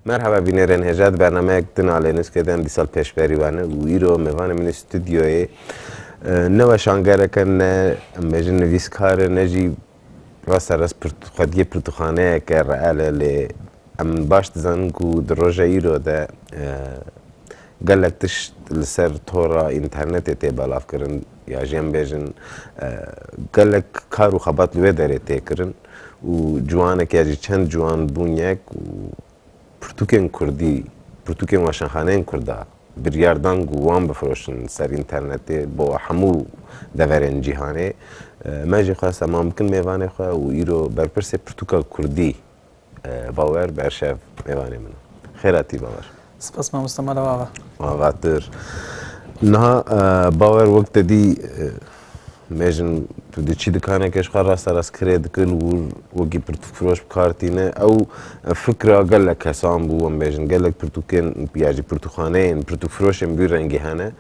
مرحبا بینرین هجاد برنامه کتن على نس کدن دی سال پیش بریوانه و ایرو میوانه من استودیوی نو شانگره کن مجن نویس کار نجی راست خدیه پرتخانه که رعاله ل ام باش زن کو دروجه ایرو ده قالك تش لسر تورا انترنت تي بالاف كرن يا جيم بيجن قالك كارو خبط الويدر تيكرن وجوانك يا جي چند جوان بونيك پرتوکن کردی پرتوکن واشنخانه کردا بریاردان گوان بفروشن سر اینترنت با همو دورن جهانه ماجی خواست اما ممکن میوانه خواه و ایرو برپرس پرتوکا کردی باور برشف میوانه من خیراتی باور سپاس ما مستمر واقع واقعتر نه باور وقت دی مجن تو دی چی دکانه کش خواهر راست راست کرد کل وگی پرتوفروش بکارتینه او فکر اقل لک حسام بو مجن قال لك پرتوکن بیاجی پرتوخانه پرتوفروش بی رنگی هنه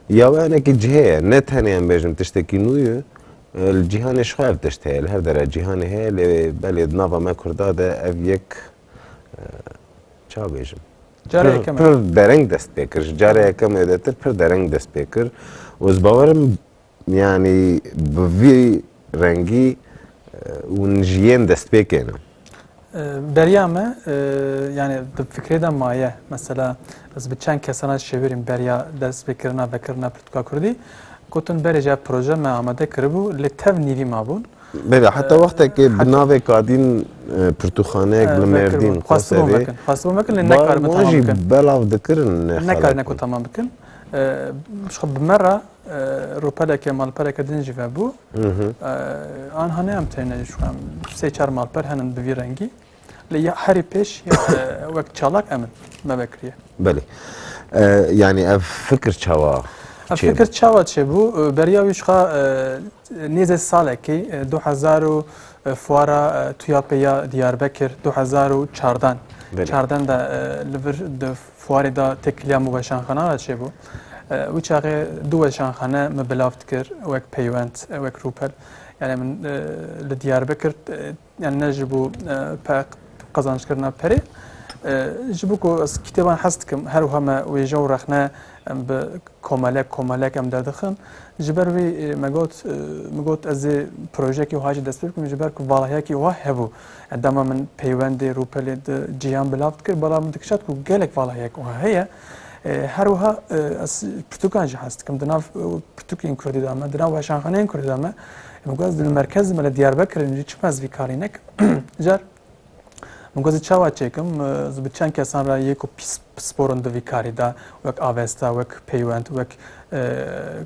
یا وانا کی جهه نت هنه مجن تشتکی نویه الجهان شخاف تشتهي هر در الجهان هي اللي بلد نافا ما كرداده اف يك چا بيجم جاره كم پر درنگ دست بكر جاره كم ادتر پر درنگ دست بكر وز باورم يعني بفي رنگي ونجيين دست بكينا بريامه يعني بفكرة ده مايه مثلا از بچند کسان شبیریم بریا دست بکرنا بکرنا پرتوکا کردی كنتن برجع بروجه ما عمده كربو لتف نيفي مابون بله حتى وقتك بناوي قاعدين برتوخانه بالمردين خاصة ممكن لنكار ماجي بلاو ذكرن نكار نكو تمام بكن مش خب بمرة روبالا كمال برا كدنجي فابو آن هني أم تينا شو هم سه چار مال بر هنن بوي رنگي لي هاري بيش وقت چالاك أمن ما بكريه بله يعني فكر چوا فكر چاوا چه بو برياويش خا نيز ساله كي 2000 فوارا تويابيا دياربكر 2014 14 دا لور د فواري دا تكليا مباشرخانه چه بو و چاغه دو شانخانه مبلافت كر وك بيوانت وك روبل يعني من لدياربكر يعني نجبو قزانش كرنا بري جبوكو كتابان حستكم هر هما ويجو رخنا بكمالك ام دادخن جبر وي مگوت از پروژه که هاج دست بکم جبر کو والله کی واه هبو عندما من پیوند روپل جیان بلافت کر بالا من دکشات کو گلک والله کی واه هي هر وها از پرتوکان هست کم دناف پرتوکین کردی دامه دناف واشانخانه کردی دامه مگوز دل مرکز مال دیاربکر نجی چماز ویکارینک جار مگوز چاوا چکم زبچان کسان را یکو سپورن دوی کاری دا وک آوستا وک پیوند وک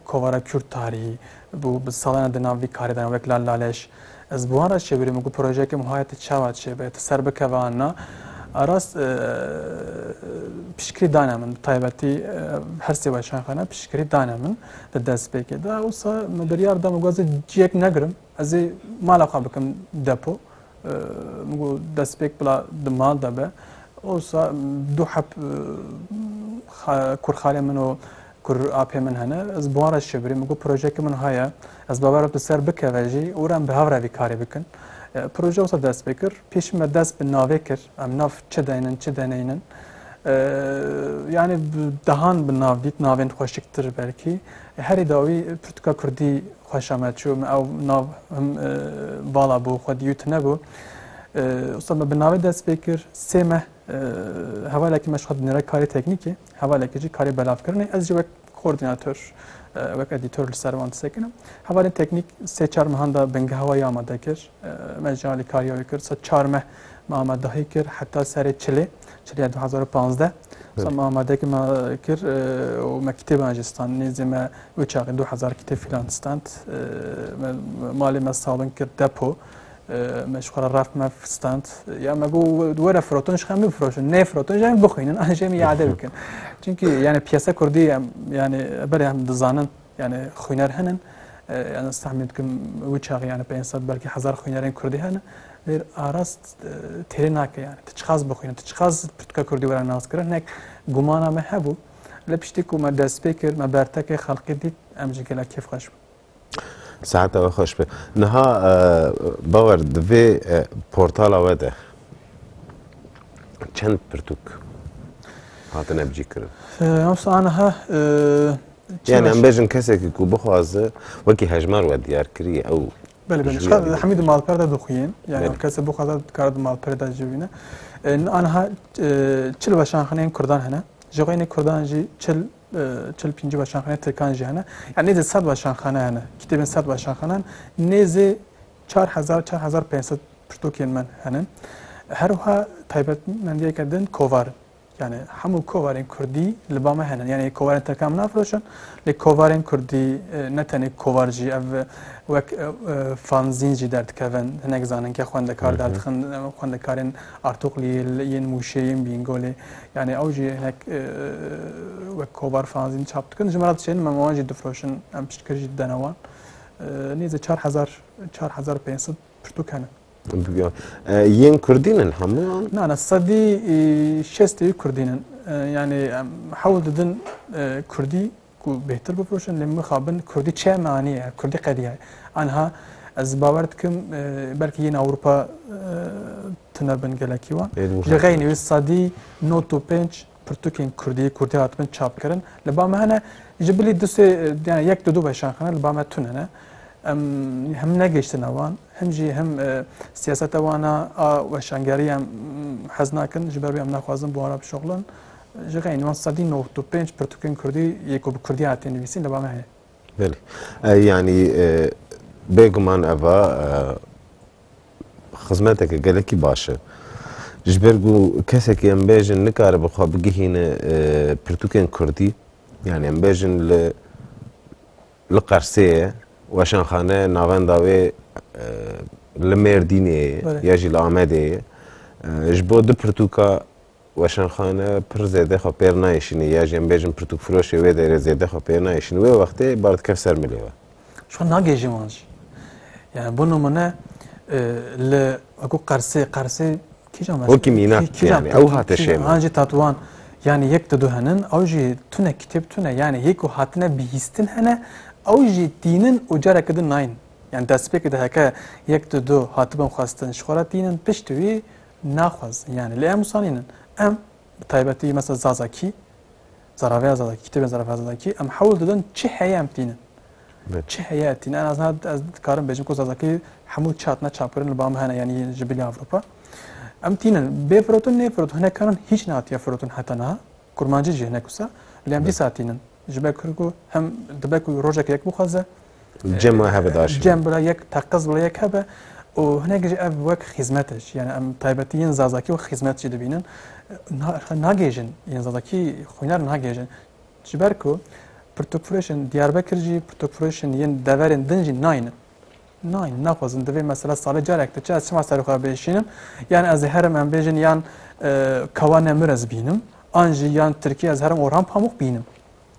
کوارا کورد تاریخی بو بسالانه دناو وی کاری دا وک لالش از بوان را شبیری مگو پروژه که مهایت چاوا چه به تسر بکواننا اراست پشکری دانه من طایبتی هر سی واشان خانه پشکری دانه من دست بکی دا اوسا مدریار دا مگوز جیک نگرم از مالا خواب بکم دپو مگو دست بک بلا دمال دبه اوسا دو حب کرخاله منو کر آپی من هنه از بوارش شبری مگو پروژه که من هایا از بابر بسر بکوجی اورم به هفره بیکاری بکن پروژه واسه دست بکر پیش ما دست به ناوی کر ام ناف چه دینن یعنی دهان به ناو دیت ناوین خوشکتر بلکی هری داوی پرتوکا کردی خوش آمد شو او ناو هم بالا بو خود یوت نبو اصلا به ناوی دست بکر سیمه حواله که مش خود نرای کاری تکنیکی حواله که جی کاری بلاف کرنه از جو کوردیناتور وک ادیتور لسروان سکنم حواله تکنیک سه چهار مهنده بنگ هوایی آماده کر مجالی کاریایی کر سه چهار ماه ما آماده کر حتی سر چلی 2015 ما آماده که ما کر و مکتب انجستان نیزم و چاقی 2000 کتاب فلان استند مالی مسالن کر دپو مشغول رفت ما فستانت یا مگو دوره فروتونش خمی فروشن نه فروتون جام بخوینن آن جام یاده بکن چونکی یعنی پیاسه کردی یعنی برای هم دزانن یعنی خوینر هنن یعنی استعملت کم وچاقی یعنی 500 بلکه 1000 خوینرین کردی هنن لیر آراست تریناک یعنی تشخاص بخوینن تشخاص پرتوکا کردی ورا ناز کردن نک گمانه مهبو لبشتی کو ما دست بکر ما برتک خلقی دید امجی کلا کیف خوش ساعتها خوش به نها باور دوی پورتال آوده چند پرتوک هاتنا بجي كرن امس انا ها يعني ام بيجن كسك كو بخوازه وكي هجمار وديار كري او بله بله حميد مال بردا دخوين يعني كسب بخوازه كارد مال بردا جوينه انا ها چل باشان خنين كردان هنا جوين كردان جي چل پنجی باشان خانه ترکان جی هنه یعنی نیز 100 باشان خانه هنه کتاب 100 باشان خانه نیز 4500 پرتوکین من هنن هر وها تایبت من دیگه کردن کووار yani همو کووارین کردی لبامه هنن yani کووارین ترکان نافروشن لی کووارین کردی نتنی کووارجی او وک فانزین جی درد کردن هنگ زنن که خواندکار درد خواندکارین ارتقلی ین موشیم بینگولی yani اوجی هنگ وک کووار فانزین چاپ کن جمرات چین مماجی دفروشن ام پشتکری دنوان نیز 4500 پرتوکانه ين كردين هم نعم صدي شستي كردين يعني حاول ددن كردي كو بهتر بفروشن لما خابن كردي چه معنيه كردي قديه انها از باورتكم بلكي ين اوروبا تنبن گلكيوا جغيني صدي نوتو بنش برتوكين كردي هاتمن چاپ کرن لبا هنا جبلي دوسه يعني يك دو بشان خنا لبا ما تننه هم نگشتن اوان هم جی هم سیاست وانا و شنگاری هم حزنا کن جبر بیم نخوازم بوارا بشغلن جغین وان صدی 95 پرتوکن کردی یکو بکردی عتی نویسین لبا مهنه بله يعني بيجمان أفا خدمتك قالك باشا جبرجو كسك ينباجن نكار بخوا بجهين برتوكن كردي يعني ينباجن لقرسية وشان خانه ناوان داوی لمردینه یا جی لامده جبو دو پرتوکا وشان خانه پر زیاده خو پیر نایشینه یا جی ام بیجن پرتوک فروشی و داره زیاده خو پیر نایشینه و وقتی بارد کفسر ملیه شو ناگیجی مانج يعني بونو منا ل اكو قرسي كيجا او كيمينات يعني او هات الشيء هانجي تاتوان يعني يكتدو هنن او جي تونه كتاب تونه يعني هيكو هاتنا بيستن هنا او جي دينن وجرا كدن ناين يعني دسبك ده هكا يكتدو هاتبن خواستن شخورات دينن بشتوي ناخذ يعني لا مصانين ام طيبتي مثلا زازاكي زرافه زازاكي كتاب زرافه زازاكي ام حاول ددن چه هيام دينن چه هياتين انا از كارم بيجم كو زازاكي حمود چاتنا چاپرن لبام هنا يعني جبل اوروبا ام تينن بفروتون نفروت هنا كانن هيچ نات يفروتون حتى نا كرمانجي جه هناكوسا لام دي ساعتين جبكركو هم دبكو روجك يك بخزه جمع هبه داش جمع بلا يك تقز بلا يك هبه وهناك جي اف وك خدمتش يعني ام طيبتين زازاكي وخدمتش دبينن ناجيجن يعني زازاكي خوينار ناجيجن جبركو پرتوکفروشن دیاربکر جی پرتوکفروشن ین دورن دنجی ناین نخوازن دوی مثلا سال جارکت چه از چما سر خواه بیشینم یعنی از هرم ام بیجن یان کوان مرز بینم آنجی یان ترکیه از هرم اوران پاموق بینم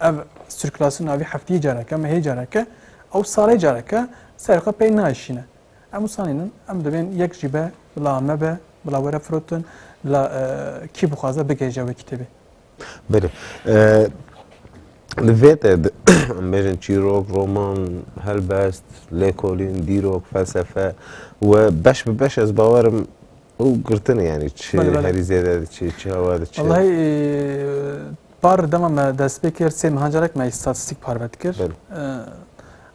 اف سرکلاسyon اوی هفتی جارکه مهی جارکه او سال جارکه سر خواه پی نایشینه ام سانینن ام دوین یک جیبه بلا مبه بلا وره فروتن بلا کی بخوازه بگیجه و کتبه بله لفيت امبيجن تشيروك رومان هلبست ليكولين ديروك فلسفه وباش بباش از باورم او قرتني يعني تشي هاري زياده تشي هذا تشي والله بار دما دست بكر سي مهاجرك ما استاتستيك باربت كر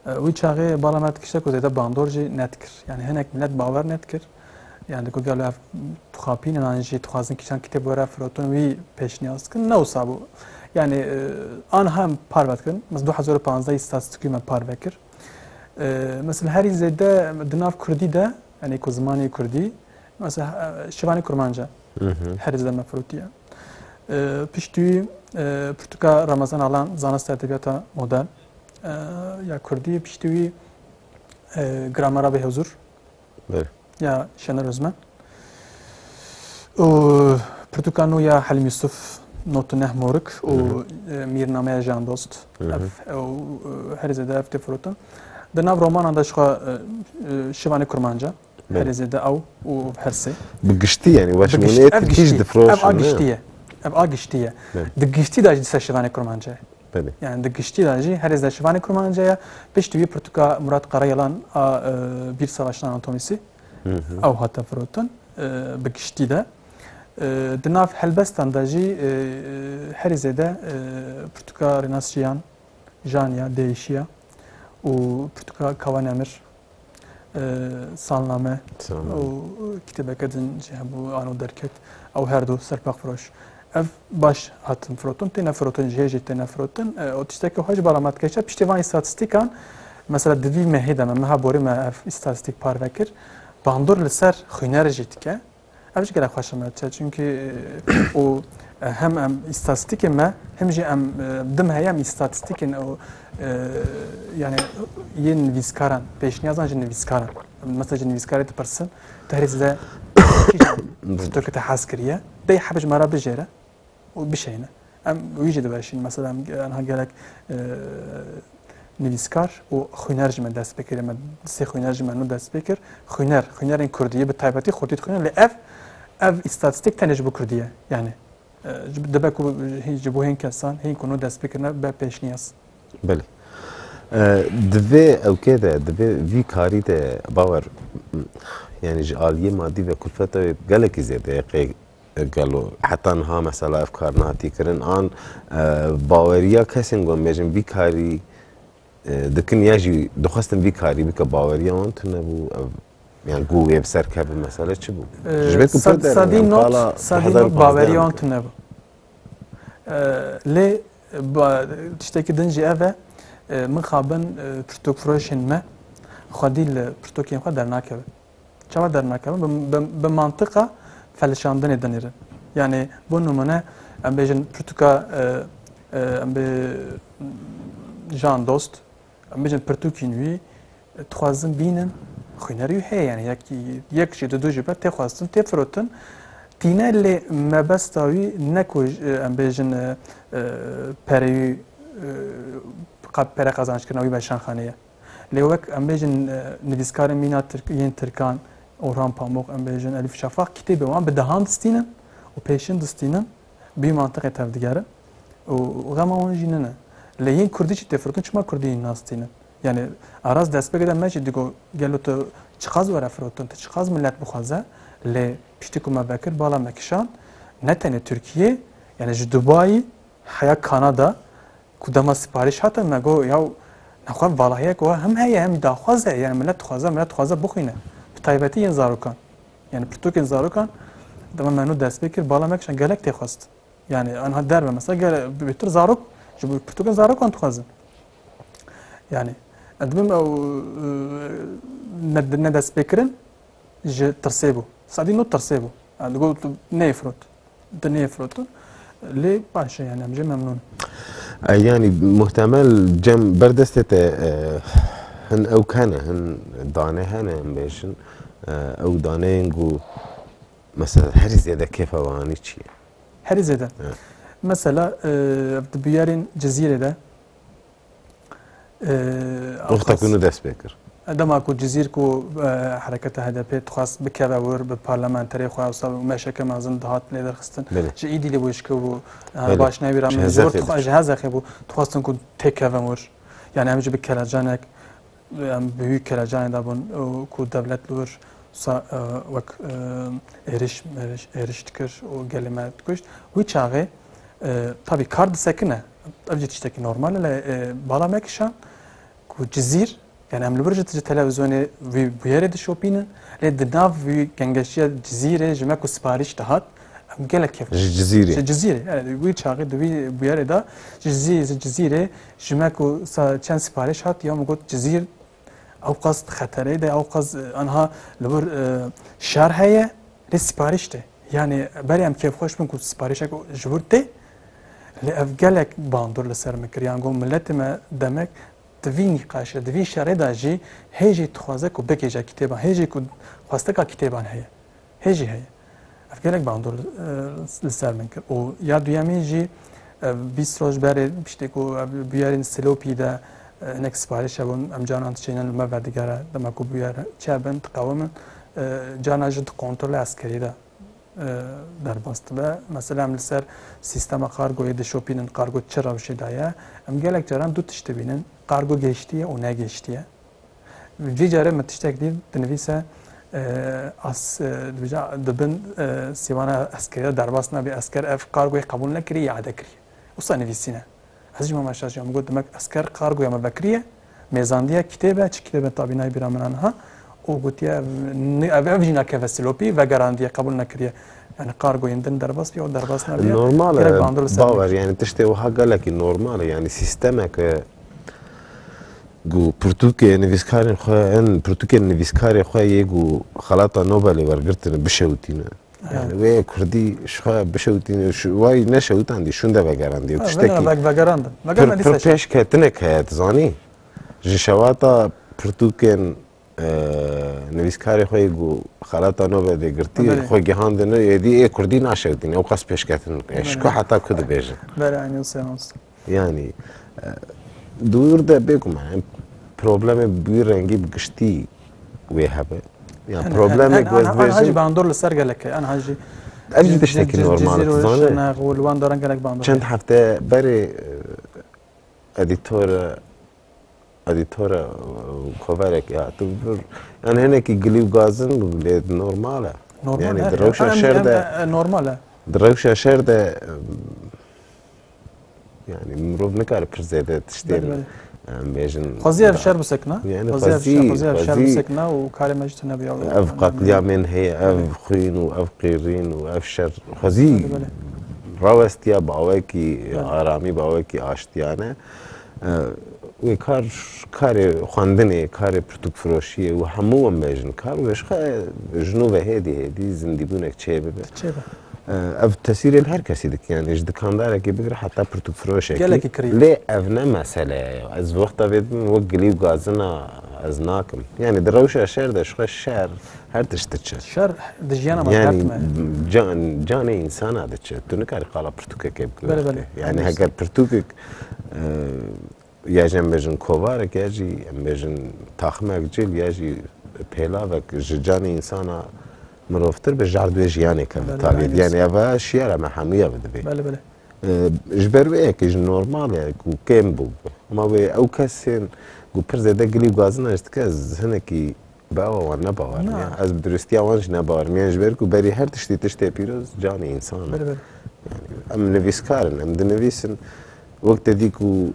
وي چاغي بالامات كشتا كو زيدا باندورجي نتكر يعني هناك ملت باور نتكر يعني كو قالوا تخابين انجي تخازن كشان كتاب ورا فروتون وي پیشنیاز کن نو صابو يعني أنا هم باربت كن مثلا 2015 استاتستيكي من باربكر مثلا هاري زيدا دناف كردي ده يعني كو زماني كردي مثلا شواني كرمانجا هاري زيدا مفروتيا بيشتوي برتوكا رمضان الان زانست ادبياتا مودرن يا كردي بيشتوي جرامرا به حضور يا شنر رزمان و برتوكا نو يا حليم يوسف نوتنه مورك و ميرنامه جان دوست او هر زده افت فروتن دناف رومان عندش شواني كرمانجا هر زده او و هرسي بقشتي يعني واش منيت كيش دفروش اب اقشتيه دقشتي داج دس شواني كرمانجا يعني دقشتي داجي هر زده شواني كرمانجا بيشتوي برتوكا مراد قريلان bir savaştan anatomisi او hatta فروتن بقشتي ده دناف هلبستان داجی هر زده پرتوکا رناسیان جانیا دیشیا و پرتوکا کوانمر سالنامه و کتابه کدن جهبو آنو درکت او هر دو سرپاق فروش اف باش هاتن فروتن تینا فروتن جهجی تینا فروتن او تشتكي هاج برامات كيشا بشتيفان استاتستيكان مثلا دبي مهيدا ما بوري ما اف استاتستيك بار فكر باندور لسر خوينر جيتكه افش قال خوش ما çünkü o hem istatistik ما hem جي ام دم هيا istatistik o yani yen viskaran peşniyazan jin viskaran mesela jin viskaret person tehrizde ترك تحاسكريه ده حبج مرا بجيره وبشينا ام ويجي دباشين مثلا انا قالك نویسکار و خوینرج من دست بکره من سه خوینرج منو دست بکر خوینر این کردیه به تایباتی خودت خوینر لی اف استاتستیک تنج بو کردیه یعنی دبکو هیچ بو هین کسان هین کنو دست بکرن به پیشنیاز بله دوی او كده دوی وی کاری ده باور يعني جعالية مادي وكلفته قالك زيادة قالوا حتى انها مثلا افكار ناتي كرن ان باوريا كسن قوم مجن وی کاری دكن يجي دخستن بي كاري بك باوريا وانت نبو يعني قوي بسر كاب المسألة شبو جبتكم بدر صدي نوت باوريا وانت نبو لي تشتكي دنجي افا من خابن برتوك فروشن ما خدي البرتوك يم خدر ناكب شما در ناكب بمنطقة فلشاندن دنيرن يعني بو نمونه ام بيجن برتوكا ام بي جان دوست مجن پرتوکین وی تخوازن بینن خوینری هی یعنی یک چیز دو جبه تخوازن تفروتن تینه لی مبستاوی نکوج ام بیجن پری قب پری قازانش کنوی بشان خانیه لی وک ام بیجن نویسکار مینا ین ترکان اوران پاموق ام بیجن الف شفاق کتابه وان بدهان دستینن و پیشن دستینن بی منطقه تفدیگاره و غما اون جیننه لين كردي تفرقن شما كردي الناس تينا يعني اراز دست بگدن ماشي ديگو گلو تو چقاز ورا فروتن چقاز ملت بخوازه ل پشتكو ما بكر بالا مكشان نتن تركيا يعني ج دبي حيا كندا كدما سپاريش حتى مگو ياو نخواه والله كو هم هي هم داخوازه يعني ملت خوازه بخوينه بتايبتي ينزاروكان يعني برتوك ينزاروكان دما منو دست بكر بالا مكشان گلك تخواست يعني انا درب مثلا قال بيتر زاروك جبوا البرتقال زارو كنت خازن يعني أدمم أو ندى سبيكرن ج ترسيبو صعدين نوت ترسيبو يعني قلت نيفروت ليه باشا يعني أم جم ممنون يعني محتمل جم بردستة هن أو كان هن دانه هن بيشن أو دانه إنجو مثلا هري زيادة كيف واني شيء هري زيادة مثلا بيارين جزيرة ده وقت كونه دست بكر دما كو جزير كو حركة هدفية تخاص بكذا ور بالبرلمان تاريخ وصل وماشي كما زند هات ليدر خستن جيدي اللي بوشكو باش نبي رام زور جهاز اخيبو تخاصن كو تكذا ور يعني امج بكلاجانك بيو كلاجان دابون كو دولت لور وك ارش تكر وكلمات كوش ويتشاغي tabii kard sekine abject işteki normal bala mekşan ku cizir yani emli bir televizyonu bu yere de şopinin le dinav gengeşya cizire jime ku sipariş dahat em gelek kef cizire yani bu çağı de bu yere de cizire jime ku çen sipariş hat ya mu cizir او قصد خطره ده او قصد انها لبر شهر هي لسپاريشته يعني بري ام كيف خوش من كو سپاريشك جبرته لأفجلك باندور لسر مكريان قوم ملت ما دمك تفيني قاشة تفين شريدة جي هيجي تخوازك وبكيجا كتابا هيجي كو خواستك كتابان هيجي أفجلك باندور لسر مكر و يا دويامي جي 20 روز بري بشتكو بيارين سلوبي ده هناك سپارش بون ام جانان تشينن ما بعد جرا دما كو بيار چابن تقاوم جانا جد کنترل عسکری ده در باست به مثلا لسر سیستم کارگوی د شوپینن کارگو چرا وشی دایا ام گلک جران دو تشت بینن کارگو geçtiye و نه geçtiye جی جاره متشتک دید دنویسه از بجا دبن سیوانه اسکر درباس نبی اسکر اف کارگوی قبول نکری یاد کری وصل نویسینه از جمع مشاش یوم گفت دمک اسکر کارگوی ما بکریه میزاندیه کتابه چه کتابه تابینای بیرامنان ها او گوتیه افجینا کفسلوپی و گاراندیه قبول نکریه يعني قارجو يندن درباس بيو درباس نبيه نورمال باور يعني تشتي وها قال لك نورمال يعني سيستمك جو برتوكي نفيسكاري خويا ان برتوكي نفيسكاري خويا يجو خلاطه نوبل ورقرتن بشوتينا يعني وي كردي شخا بشوتين واي نشوت عندي شوندا بقراندي وتشتكي بقراند بقراند بيش كاتنك هات زاني جشواتا برتوكين نویسکاری خوی گو خلاطا نو بده گرتی خوی گهاندن یدی کردی نشودین او قص پیش کردن اشکو حتی کد بیجن بله اینو سنوس یعنی دور ده بگم من پروبلم بی رنگی بگشتی وی هبه يعني بروبلم گوز بیجن انا هاجي باندور لسر قالك انا هاجي اجي تشتكي نورمال تزانه والوان دارن قالك باندور چند هفته بري اديتور كوفرك يا تبر يعني هناك يقليو غازن بلاد نورماله يعني دروشه شرده نورماله دروشه شرده يعني مروف نكار برزيده تشتين بيجن قضيه بشر بسكنه يعني قضيه بشر بسكنه وكاري مجت نبي افقط اليمن هي اف خوين واف قيرين واف شر خزي روستيا باوكي ارامي باوكي اشتيانه و کار خواندنه کار پرتوک فروشیه و همو هم بیشن کار وش خا جنوب هدی زندگی بونک چه ببه اف تاثیر هر کسی دک یعنی اج دکاندار کی بگره حتی پرتوک فروشه لی افنه مسئله از وقت بید وقلی گازنا از ناکم یعنی دروشه شهر دش خش شهر هر تشتچ شهر دجیانا ما يعني جان انسان هذا تو نکاری قالا پرتوک کی بگره يعني هگر پرتوک يا جن بيجن كوفارك يجي بيجن تاخمك جيل يجي بيلاوك جاني انسانا مروفتر بجار دويج يعني كبتالي يعني ابا شيرا ما حميه بدبي بله بله جبر ويك ج نورمال يعني كيم بو ما بي او كسين جو برزه دقلي غازنا اشتكاز هنكي باوا وانا باور يعني از بدرستيا وانش نباور يعني جبركو بري هر تشتي بيروز جاني انسان بله بله يعني ام نفيسكارن ام دنفيسن وقت ديكو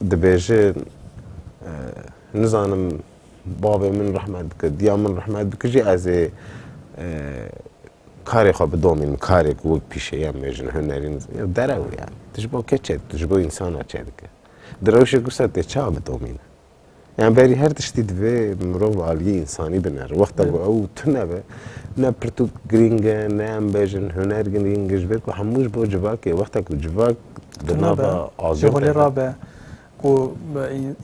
دبيجن نزانم بابا من رحمت بك ديا من رحمت بك جي از كاري خو بدومين كاري وق بيشي يا ميجن هنرين درو يعني تجبو كتشت تجبو انسان اتشدك دروش قصت تشا بدومين يعني بري هر تشتيد في مرو عالي انساني بنر وقت او تنبه نا برتو جرينجا نا بيجن هنر جرينج جبرك حموش بو جواك وقتك جواك دنابا شغل رابع و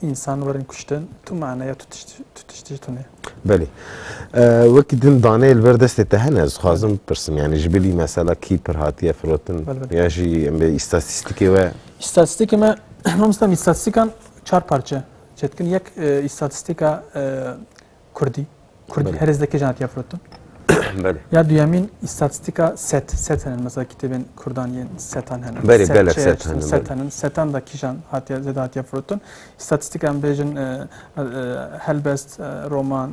انسان ورن كشتن تو معناه تو تشتونه بله وقت دم دانه البردست تهنز خازم برسم يعني جبلي مثلا كيبر هاتيه فروتن يا شي استاتستيكي و استاتستيكي ما مثلا استاتستيكان 4 parça çetkin yek istatistika Kurdi herizdeki janatiya frottun بله یا دویمین استاتستیکا ست هنن مثلا کتابین کردانیین ستان هنن بله بله ستان دا کیشان هاتیا زد هاتیا فروتون استاتستیکا هم بیجن هلبست رومان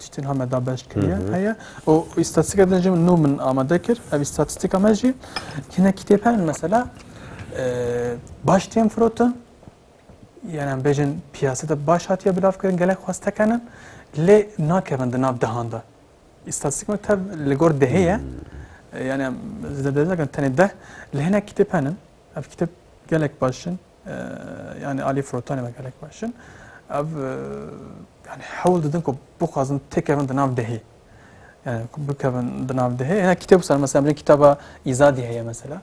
چیتین همه دا بشت کریه هیا و استاتستیکا دنجم نو من آماده کر او استاتستیکا مجی هنه کتاب هنن مثلا باش تیم فروتون yani بیجن پیاسه دا باش هاتیا بلاف کرن گلک خواسته کنن لی ناکرن دناب دهانده استاتستيك مكتب لجور دهية يعني زاد كان تاني ده اللي هنا كتاب هنن أب كتاب جالك باشن يعني علي فروتاني ما جالك باشن أب يعني حاول دنكو بقازن تكفن دناف دهي يعني بكفن دناف دهي هنا كتاب صار مثلا كتابة إزادي هي مثلا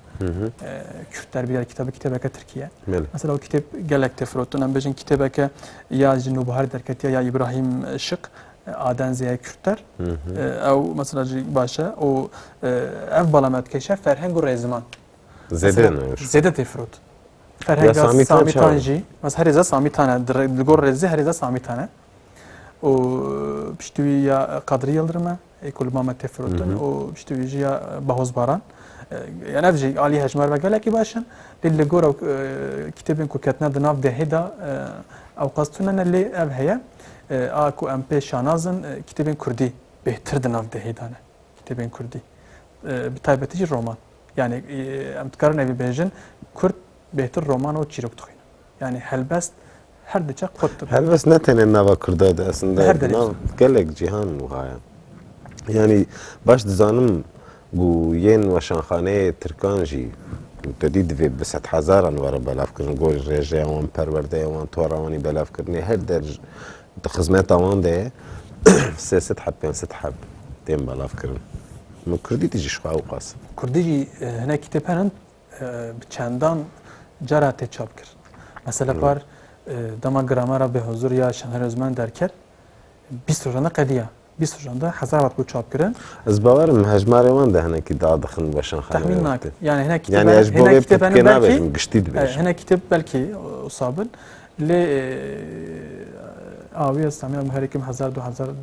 تربية كتابة كتركيا مثلا كتاب جالك تفروتون أم بيجن كتابة يا جنوب هار دركتيا يا إبراهيم شق آدن زیاد کردتر او مثلا جی باشه او اف بالامت کشه فرهنگ و رزمان زیاده تفرود فرهنگ سامیتان جی مثلا هریزا سامیتانه دلگور رزی هریزا سامیتانه و پشتوی یا قدری یلدرمه اکول مامت تفرودن و پشتوی جیا باهوزباران يعني افجي علي هجمار وقالك باشن للجور او كتابين كوكاتنا دناف دهدا او قصتنا اللي اب هي اكو ام بي شانازن كتابين كردي بهتر دناف دهیدانه کتابین کردی بتایبەتی رومان يعني ام تكرر نبي بيجن كرد بهتر رومان و چیرۆک دخوین يعني هەلبەست هەر دچە قوت هەلبەست نەتەنێ ناوە کوردادا ئەسندا ناو gelek جیهان وهایە yani baş dizanım bu yên weşanxaneyê Tirkan jî tedî divê bi 100,000 were belavkirin gor rêjeya wan perwerdeya wan tora wanî belavkirinê her der di xizmeta wan de ye 300 heb 500 heb tên belavkirin min Kurdî tî jî ji xwe ew qas Kurdî jî hinek kitêb henin bi çendan cara tê çap kir mesela par dema gramera bêhuzur ya Şenerozmen derker 20 rojana qediya 20 rojanda 1000 wat ku çap kirin ez bawerim hejmarê wan de hinekî dadixin weşanxaneyê tahmin nakim yani hinek kitêb yani ez bo vê pikê nabêjim giştî dibêjim hinek kitêb belkî sabit lê awiya Samiya herêkim 1000-2000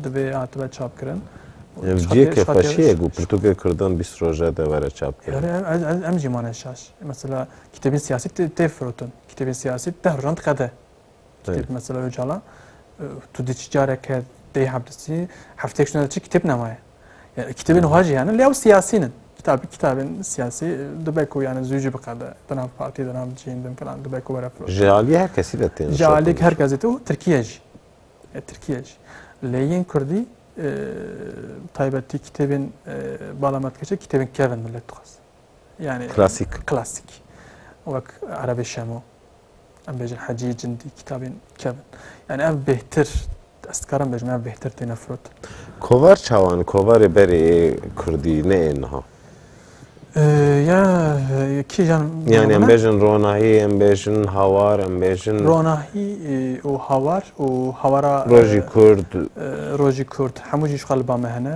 divê hatibe çap kirin ciyekê xweşiyek û pirtûkê Kurdan 20 roja de were çap kirin em jî mane şaş mesela kitêbên siyasî tê firotin kitêbên siyasî 10 rojan diqede kitêb mesela Öcalan tu diçî careke dê hebdistî heftek şuna diçî kitêb nemaye yani kitêbên wa jî henin lê ew siyasî nin kitêbên siyasî dibe ku yani zû jî biqede di nav partî di nav cîn din filan dibe ku were firotin ji aliyê her kesî de tên ji aliyê her kesî tê û Tirkiye jî Tirkiye jî lê yên Kurdî taybetî kitêbên balametkeçe kitêbên kevin millet dixwaz yani klasîk wek Erebê Şemo em bêjin Hecî Cindî kitabên kevin yani ev bêhtir ez dikarim bêjim ev bêhtir têne firotin kovar çawan kovarê berê Kurdî ne ê niha ya kîjan yani em bêjin ronahî em bêjin hawar em bêjin ronahî û hawar û hawara rojî Kurd rojî Kurd hemû jî ji xwe li me hene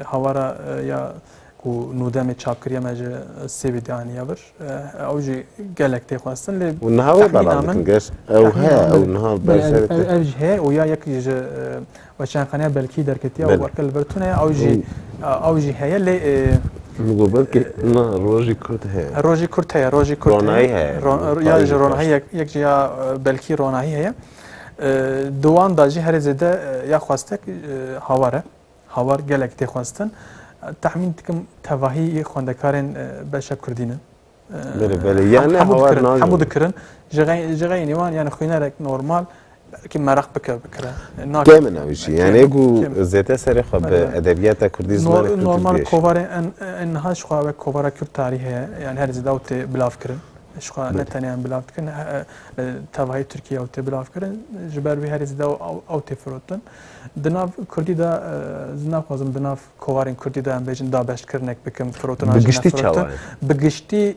hawara ya ku nûdemê çapkiriya me ji sêvê daniya bir ew jî gelek tê xwestin lê û niha wê belav dikin geş ew heye ew niha ev jî heye û ya yek ji weşanxaneya belkî derketiya û werke li ber tune ew jî heye lê Migo belki na rojî Kurd heye rojî Kurd heye rojî Kurd ronahî heye ya ji ronahî yek jî ya belkî ronahî heye di wan da jî herê zêde ya xwestek hawar e hawar gelek tê xwestin tahmin dikim tevahî xwendekarên beşa Kurdî nin yani hawar hemû dikirin ji xeyên wan yani xwînerek normal belkî meraq bike bikire kemin ew jî yani ku zêde serê xwe bi edebiyata Kurdî zimanê normal kovarên en niha ji xwe wek kovara Kurd tarî heye yani herê zêde ew tê bilav kirin ji xwe ne tenê em bilav dikin tevahî Tirkiye ew tê bilav kirin ji ber wî herê zêde ew tê firotin di nav Kurdî de ez naxwazim di nav kovarên Kurdî de em bêjin dabeşkirinek bikim firotina bi giştî çawa bi giştî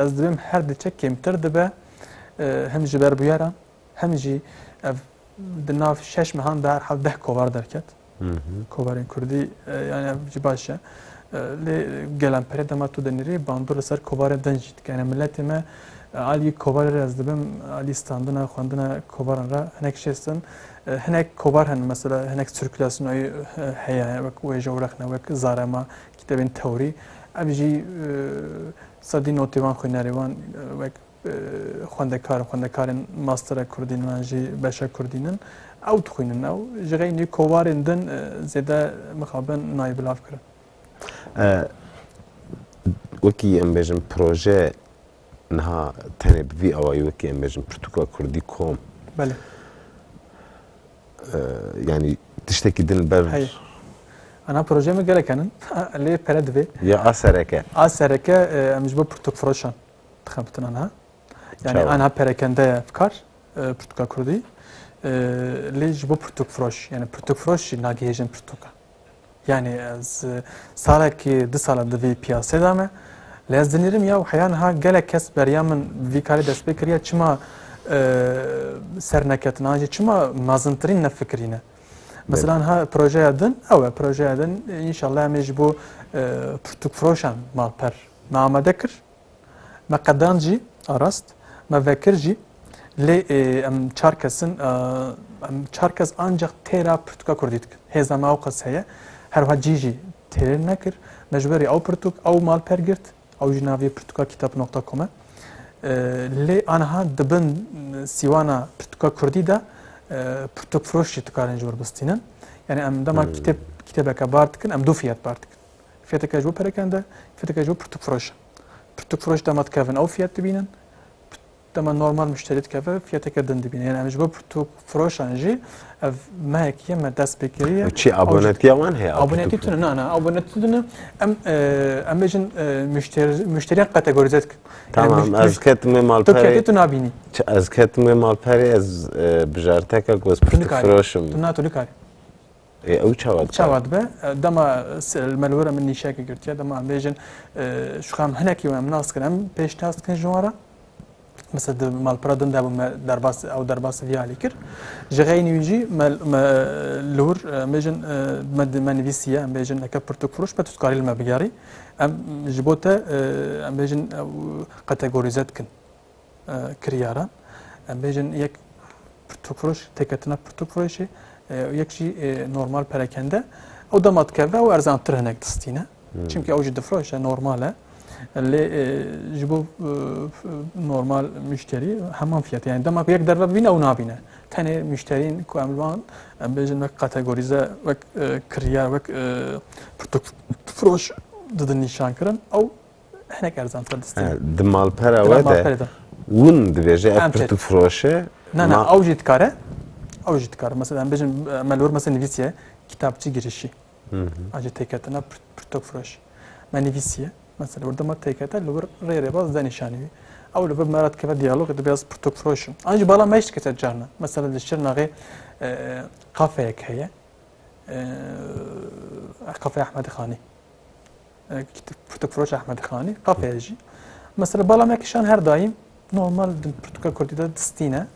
ez dibim her diçe kêmtir dibe hem ji ber bûyeran hem jî ev di nav 6 mehan de herhal 10 kovar derket kovarên Kurdî yani ev jî baş e lê gelen perê dema tu denêrî bandur li ser kovarê din jî dike yani milletê me alî kovarê ez dibim alî standina xwendina kovaran re hinek şêstin hinek kovar hene mesela hinek sirkülasyonayê heye wek wê jewrexne wek zarema kitêbên tewrî ev jî sedî notê wan xwînerê wan wek xwendekarên mastera Kurdî wan jî beşa Kurdî nin ew dixwînin ew ji xeynî kovarên din zêde mixabin nayê bilav kirin wekî em bêjin proje niha tenê bi vî awayî wekî em bêjin Pirtûka Kurdî kom belê yani tiştekî din ber ana projeyê gelek henin lê pere divê ya asereke em ji bo pirtûk firoşan dixebitin anha yani anha perekende ye fikar Pirtûka Kurdî lê ji bo pirtûk firoş yani pirtûk firoş jî nagihêjin pirtûka yani ez salekî 2 sala di vê piyasê de me lê ez dinêrim ya heya niha gelek kes beriya min vî karê dest pê kiriye çima serneketina jî çima mezintirîn nefikirîne mesela niha projeya din ew e projeya din înşallah em ê ji bo pirtûk firoşan malper me amade kir me qedan jî arast me vekir jî lê em çar kes ancak têra Pirtûka Kurdî dikin hêza me ew qas heye her wiha cî jî têrê nekir me ji berî ew pirtûk ew malper girt ew jî navê pirtûkakitap.com e lê aniha dibin sîwana Pirtûka Kurdî de pirtûk firoş jî dikarin ji wir bistînin yani em dema كتابك بارتكن ام دو فيات بارتكن فياتك جو بركنده فياتك جو برتك فروش برتك فروش دامات كافن او فيات تبينن دما نورمال مشتريت كافه فياتك دند بين يعني مش جو برتك فروش انجي ما هيك يما داس بكريه شي ابونت كمان هي ابونتي تنا انا ابونتي تنا ام بيجن مشتريان كاتيجوريزاتك تمام از كتم مال تو بري كتي نابيني از كتم مال بري از بجارتك گوز برتك فروشم تنا تو لكاري او چاواد شاوات به دما الملوره من نشاكي قلت دما بيجن شو خام هناك يوم ناس كلام بيش تاس كن جوارا مثلا مال برادن دابو درباس او درباس ديالي كر جغيني يجي لور بيجن مد مانيفيسيا بيجن هكا برتوك فروش بتسكاري المبياري ام جبوتا ام بيجن كاتيجوريزات كن كريارا ام بيجن يك برتوك فروش تكتنا برتوك فروشي يكشي نورمال باراكندا او دمات كذا وارزان تر هناك تستينا چونكي اوجد فروش نورماله اللي جبو نورمال مشتري حمام فيات يعني دما يك درب بينا او نابينا ثاني مشترين كاملان بيجن كاتيجوريزا وك كريار وك برتوك فروش ضد النيشان كرن او هناك ارزان تر تستينا دمال برا ودا ون دبيجي برتوك فروشه نا اوجد كاره اوجد كار مثلا بيجن مالور مثلا نفيسيا كتابتي جريشي اجي تيكاتنا برتوك فروش ما نفيسيا مثلا ورد ما تيكاتا لور ريري باز دانيشاني او لو مرات كيف ديالوج دبياس برتوك فروش اجي بالا ما يشتكي تجارنا مثلا الشرنا غير قافيك هي قافي احمد خاني برتوك فروش احمد خاني قافي يجي مثلا بالا ما كشان هر دايم نورمال برتوك كوردي دستينا